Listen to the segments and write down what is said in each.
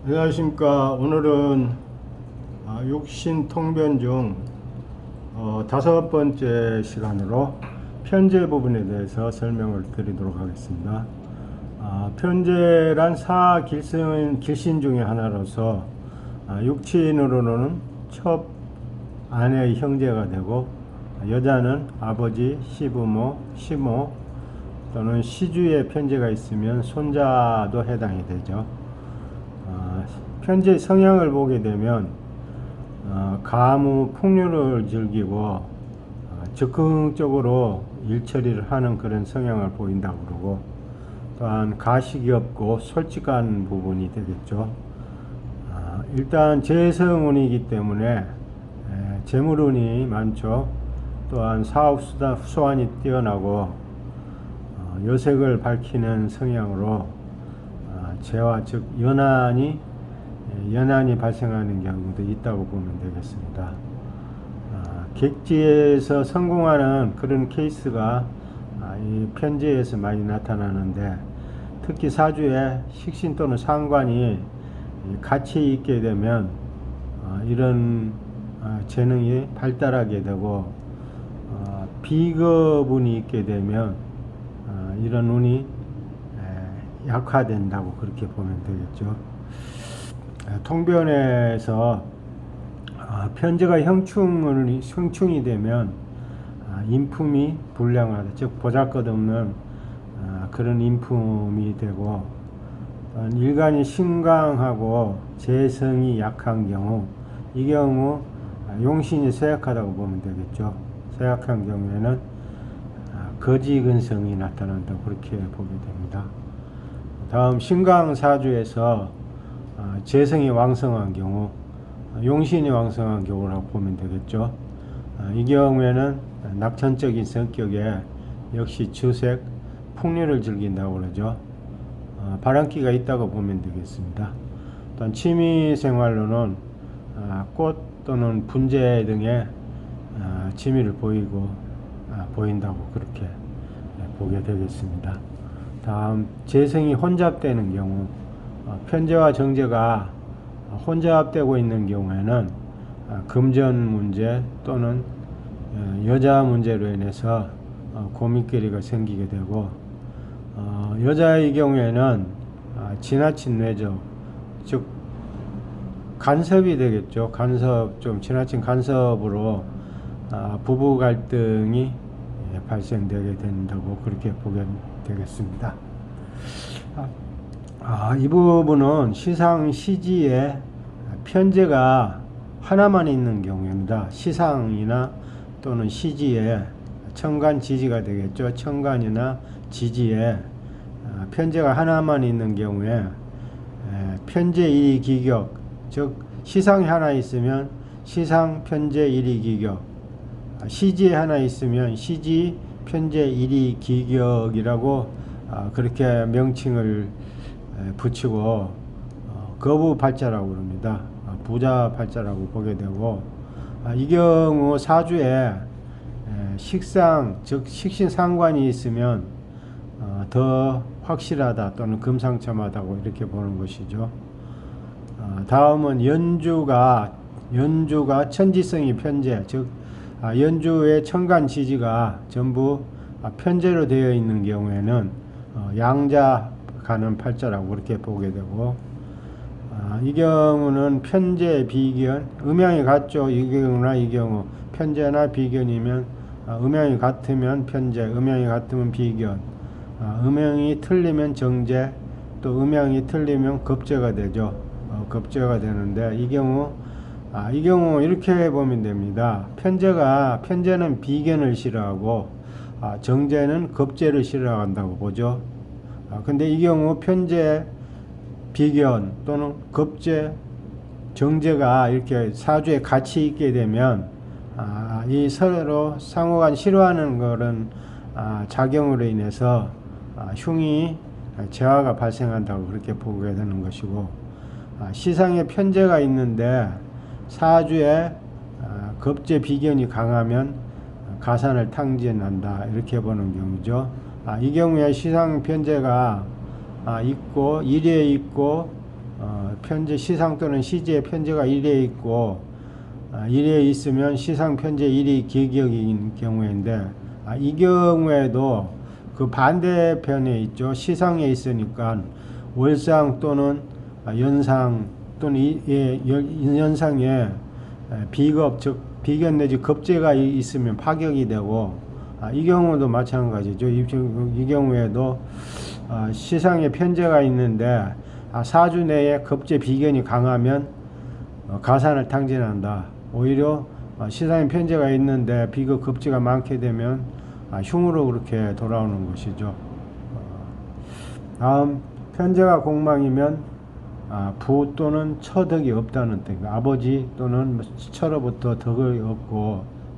안녕하십니까. 오늘은 육신 통변 중 다섯 번째 시간으로 편재 부분에 대해서 설명을 드리도록 하겠습니다. 편재란 길신 중의 하나로서 육친으로는 첩 아내의 형제가 되고, 여자는 아버지, 시부모, 시모 또는 시주의 편재가 있으면 손자도 해당이 되죠. 편재 성향을 보게 되면 가무 풍류를 즐기고 적극적으로 일처리를 하는 그런 성향을 보인다고 그러고, 또한 가식이 없고 솔직한 부분이 되겠죠. 일단 재성운이기 때문에 재물운이 많죠. 또한 사업수단 수완이 뛰어나고 여색을 밝히는 성향으로 재화 즉 연한이 발생하는 경우도 있다고 보면 되겠습니다. 객지에서 성공하는 그런 케이스가 이 편재에서 많이 나타나는데, 특히 사주에 식신 또는 상관이 같이 있게 되면 이런 재능이 발달하게 되고, 비겁운이 있게 되면 이런 운이 약화된다고 그렇게 보면 되겠죠. 통변에서 편재가 형충이 되면 인품이 불량하다, 즉 보잘것없는 그런 인품이 되고, 일간이 신강하고 재성이 약한 경우, 이 경우 용신이 쇠약하다고 보면 되겠죠. 쇠약한 경우에는 거지근성이 나타난다고 그렇게 보게 됩니다. 다음 신강사주에서 재성이 왕성한 경우, 용신이 왕성한 경우라고 보면 되겠죠. 이 경우에는 낙천적인 성격에 역시 주색, 풍류를 즐긴다고 그러죠. 바람기가 있다고 보면 되겠습니다. 또한 취미생활로는 꽃 또는 분재 등의 취미를 보인다고 그렇게 보게 되겠습니다. 다음 재성이 혼잡되는 경우, 편재와 정재가 혼잡되고 있는 경우에는 금전 문제 또는 여자 문제로 인해서 고민거리가 생기게 되고, 여자의 경우에는 지나친 외적, 즉 간섭이 되겠죠. 좀 지나친 간섭으로 부부 갈등이 발생되게 된다고 그렇게 보게 되겠습니다. 이 부분은 시상시지에 편재가 하나만 있는 경우입니다. 시상이나 또는 시지에 천간지지가 되겠죠. 천간이나 지지에 편재가 하나만 있는 경우에 편재 일이기격, 즉 시상이 하나 있으면 시상 편재 일이기격, 시지에 하나 있으면 시지 편재 일이기격이라고 그렇게 명칭을 붙이고 거부 팔자라고 그럽니다. 부자 팔자라고 보게 되고, 이 경우 사주에 식상 즉 식신 상관이 있으면 더 확실하다 또는 금상첨화다고 이렇게 보는 것이죠. 다음은 연주가 천지성이 편재, 즉 연주의 천간지지가 전부 편재로 되어 있는 경우에는 양자 가는 팔자라고 그렇게 보게 되고, 이 경우는 편재 비견, 음양이 같죠. 이 경우나 이 경우 편재나 비견이면 음양이 같으면 편재, 음양이 같으면 비견, 음양이 틀리면 정재, 또 음양이 틀리면 겁재가 되죠. 겁재가 되는데, 이 경우 이렇게 보면 됩니다. 편재는 비견을 싫어하고 정재는 겁재를 싫어한다고 보죠. 근데 이 경우 편재, 비견 또는 겁재, 정재가 이렇게 사주에 같이 있게 되면 이 서로 상호간 싫어하는 그런 작용으로 인해서 흉이 재화가 발생한다고 그렇게 보게 되는 것이고, 시상에 편재가 있는데 사주에 겁재 비견이 강하면 가산을 탕진한다 이렇게 보는 경우죠. 이 경우에 시상 편재가 있고 일에 있고 편제 시상 또는 시지에 편제가 1에 있고 1에 있으면 시상 편제 1이 기격인 경우인데 이 경우에도 그 반대편에 있죠. 시상에 있으니까 월상 또는 연상 또는 연상에 비급 즉 비견 내지 급제가 있으면 파격이 되고 이 경우도 마찬가지죠. 이 경우에도 시상에 편제가 있는데 사주 내에 급제 비견이 강하면 가산을 탕진한다. 오히려 시상에 편제가 있는데 비급 급제가 많게 되면 흉으로 그렇게 돌아오는 것이죠. 다음 편제가 공망이면 부 또는 처덕이 없다는 뜻. 아버지 또는 처로부터 덕을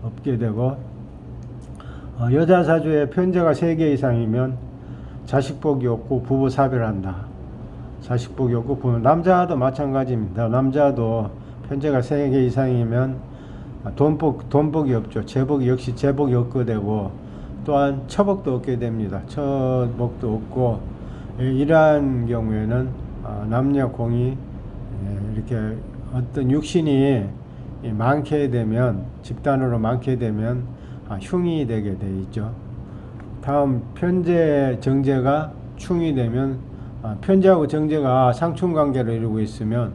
얻게 되고 여자 사주에 편제가 3개 이상이면 자식복이 없고 부부 사별한다. 자식복이 없고 부부. 남자도 마찬가지입니다. 남자도 편제가 3개 이상이면 돈복이 없죠. 제복이 역시 제복이 없게 되고 또한 처복도 얻게 됩니다. 처복도 없고 이러한 경우에는 남녀 공이 이렇게 어떤 육신이 많게 되면 집단으로 많게 되면 흉이 되게 돼 있죠. 다음 편제 정제가 충이 되면 편제하고 정제가 상충관계를 이루고 있으면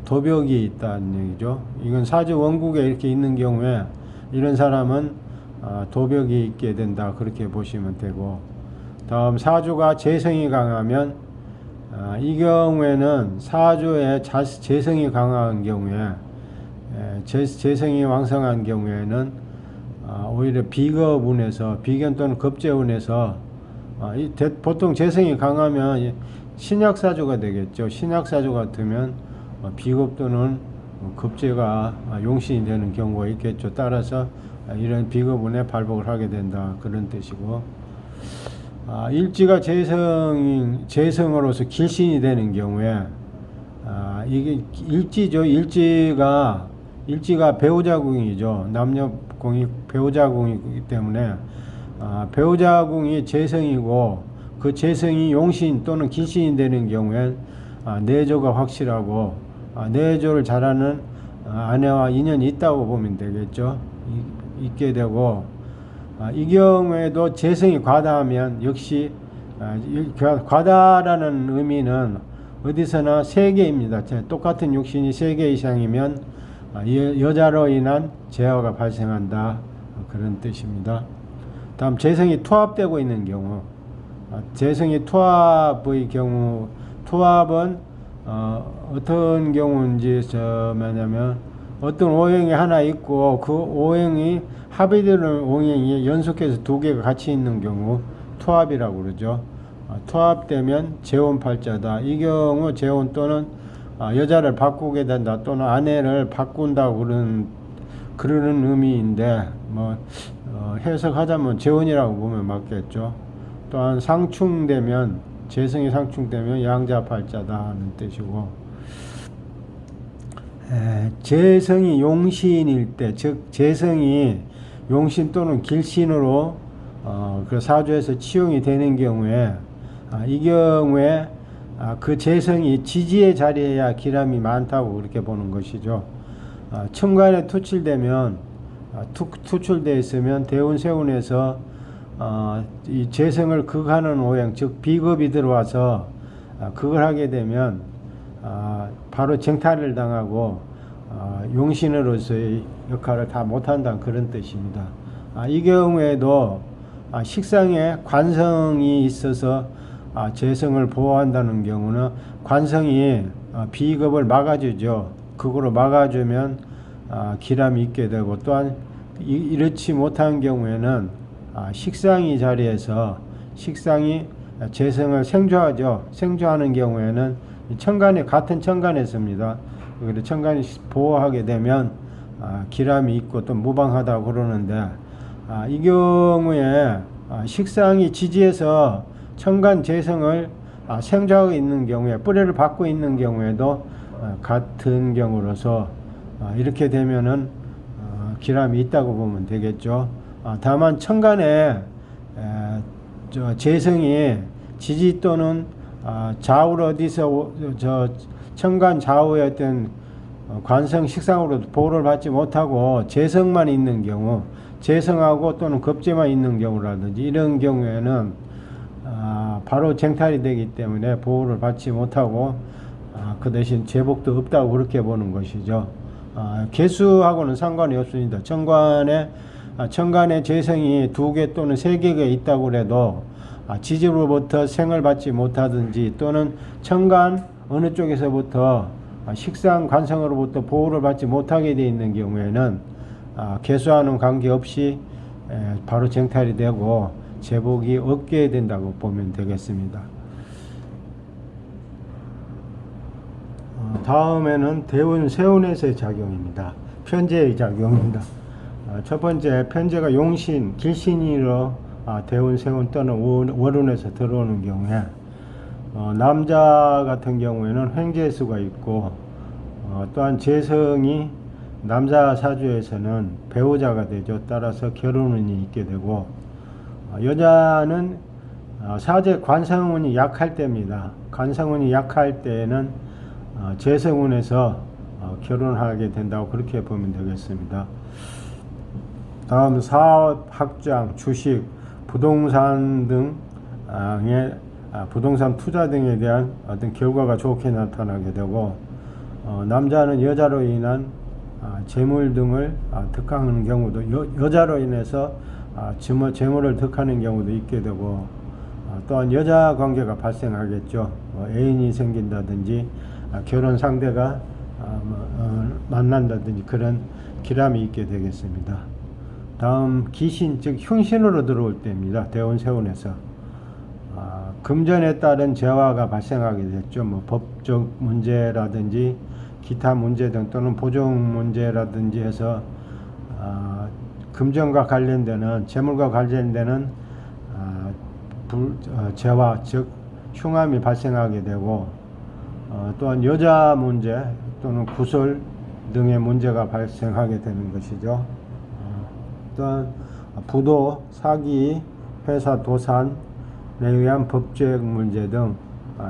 도벽이 있다는 얘기죠. 이건 사주 원국에 이렇게 있는 경우에 이런 사람은 도벽이 있게 된다 그렇게 보시면 되고 다음 사주가 재성이 강하면 이 경우에는 사주에 재성이 강한 경우에 재성이 왕성한 경우에는 오히려 비겁운에서 비견 또는 급제운에서 보통 재성이 강하면 신약사주가 되겠죠. 신약사주 같으면 비급 또는 급제가 용신이 되는 경우가 있겠죠. 따라서 이런 비겁운에 발복을 하게 된다 그런 뜻이고 일지가 재성으로서 길신이 되는 경우에 이게 일지죠. 일지가 배우자궁이죠. 남녀궁이 배우자궁이기 때문에 배우자궁이 재성이고 그 재성이 용신 또는 길신이 되는 경우엔 내조가 확실하고 내조를 잘하는 아내와 인연이 있다고 보면 되겠죠. 있게 되고 이 경우에도 재성이 과다하면 역시 과다라는 의미는 어디서나 3개입니다. 똑같은 육신이 3개 이상이면 여자로 인한 재화가 발생한다 그런 뜻입니다. 다음 재성이 투합되고 있는 경우 재성이 투합의 경우 투합은 어떤 경우인지 뭐냐면 어떤 오행이 하나 있고 그 오행이 합의되는 오행이 연속해서 2개가 같이 있는 경우 투합이라고 그러죠. 투합되면 재혼팔자다. 이 경우 재혼 또는 여자를 바꾸게 된다 또는 아내를 바꾼다고 그러는 의미인데 해석하자면 재혼이라고 보면 맞겠죠. 또한 상충되면 재성이 상충되면 양자팔자다 하는 뜻이고 재성이 용신일 때 즉 재성이 용신 또는 길신으로 그 사주에서 치용이 되는 경우에 이 경우에 그 재성이 지지의 자리에야 기람이 많다고 그렇게 보는 것이죠. 첨간에 투출되면 투출되어 있으면 대운세운에서 이 재성을 극하는 오행 즉 비겁이 들어와서 극을 하게 되면 바로 정탈을 당하고 용신으로서의 역할을 다 못한다는 그런 뜻입니다. 이 경우에도 식상에 관성이 있어서 재성을 보호한다는 경우는 관성이 비겁을 막아주죠. 극으로 막아주면 기람이 있게 되고 또한 이렇지 못한 경우에는 식상이 자리에서 식상이 재성을 생조하죠. 생조하는 경우에는 천간에 같은 천간에 씁니다. 그래서 천간이 보호하게 되면 기람이 있고 또 무방하다고 그러는데 이 경우에 식상이 지지해서 천간 재성을 생조하고 있는 경우에 뿌리를 받고 있는 경우에도 같은 경우로서 이렇게 되면은 기람이 있다고 보면 되겠죠. 다만 천간에 재성이 지지 또는 좌우로 어디서 천간 좌우의 어떤 관성 식상으로 보호를 받지 못하고 재성만 있는 경우, 재성하고 또는 겁재만 있는 경우라든지 이런 경우에는 바로 쟁탈이 되기 때문에 보호를 받지 못하고 그 대신 제복도 없다고 그렇게 보는 것이죠. 개수하고는 상관이 없습니다. 천간의 재성이 2개 또는 3개가 있다고 해도 지지로부터 생을 받지 못하든지 또는 천간 어느 쪽에서부터 식상 관성으로부터 보호를 받지 못하게 되어 있는 경우에는 개수와는 관계없이 바로 쟁탈이 되고 제복이 없게 된다고 보면 되겠습니다. 다음에는 대운 세운에서의 작용입니다. 편제의 작용입니다. 첫 번째, 편제가 용신, 길신이로 대운 세운 또는 월운에서 들어오는 경우에 남자 같은 경우에는 횡재수가 있고 또한 재성이 남자 사주에서는 배우자가 되죠. 따라서 결혼운이 있게 되고 여자는 사제 관성운이 약할 때입니다. 관성운이 약할 때에는 재성운에서 결혼하게 된다고 그렇게 보면 되겠습니다. 다음 사업, 학장, 주식, 부동산 등의 부동산 투자 등에 대한 어떤 결과가 좋게 나타나게 되고 남자는 여자로 인한 재물 등을 득하는 경우도 여자로 인해서 재물을 득하는 경우도 있게 되고 또한 여자 관계가 발생하겠죠. 애인이 생긴다든지 결혼 상대가 만난다든지 그런 기람이 있게 되겠습니다. 다음 기신 즉 흉신으로 들어올 때입니다. 대운 세운에서 금전에 따른 재화가 발생하게 됐죠. 법적 문제라든지 기타 문제 등 또는 보정 문제라든지 해서 금전과 관련되는 재물과 관련되는 재화 즉 흉함이 발생하게 되고 또한 여자 문제 또는 구설 등의 문제가 발생하게 되는 것이죠. 또한 부도, 사기, 회사 도산에 의한 법적 문제 등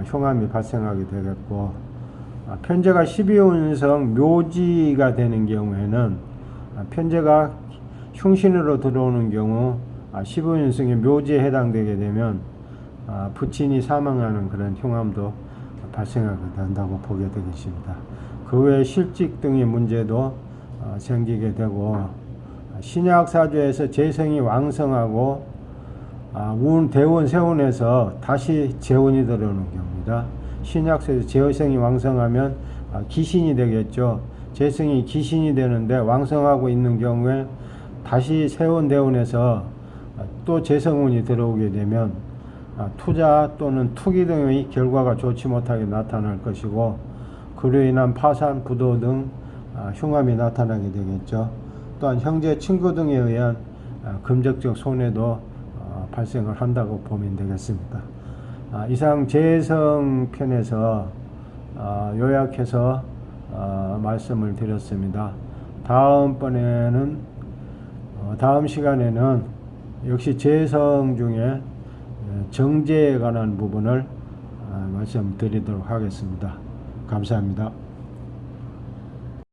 흉함이 발생하게 되겠고 편제가 12운성 묘지가 되는 경우에는 편제가 흉신으로 들어오는 경우 15운성의 묘지에 해당되게 되면 부친이 사망하는 그런 흉함도 발생하게 된다고 보게 되겠습니다. 그 외에 실직 등의 문제도 생기게 되고 신약사주에서 재성이 왕성하고 대운 세운에서 다시 재운이 들어오는 경우입니다. 신약사주에서 재성이 왕성하면 기신이 되겠죠. 재성이 기신이 되는데 왕성하고 있는 경우에 다시 세운 대운에서 또 재성운이 들어오게 되면 투자 또는 투기 등의 결과가 좋지 못하게 나타날 것이고 그로 인한 파산, 부도 등 흉함이 나타나게 되겠죠. 또한 형제, 친구 등에 의한 금전적 손해도 발생을 한다고 보면 되겠습니다. 이상 재성 편에서 요약해서 말씀을 드렸습니다. 다음 시간에는 역시 재성 중에 정제에 관한 부분을 말씀드리도록 하겠습니다. 감사합니다.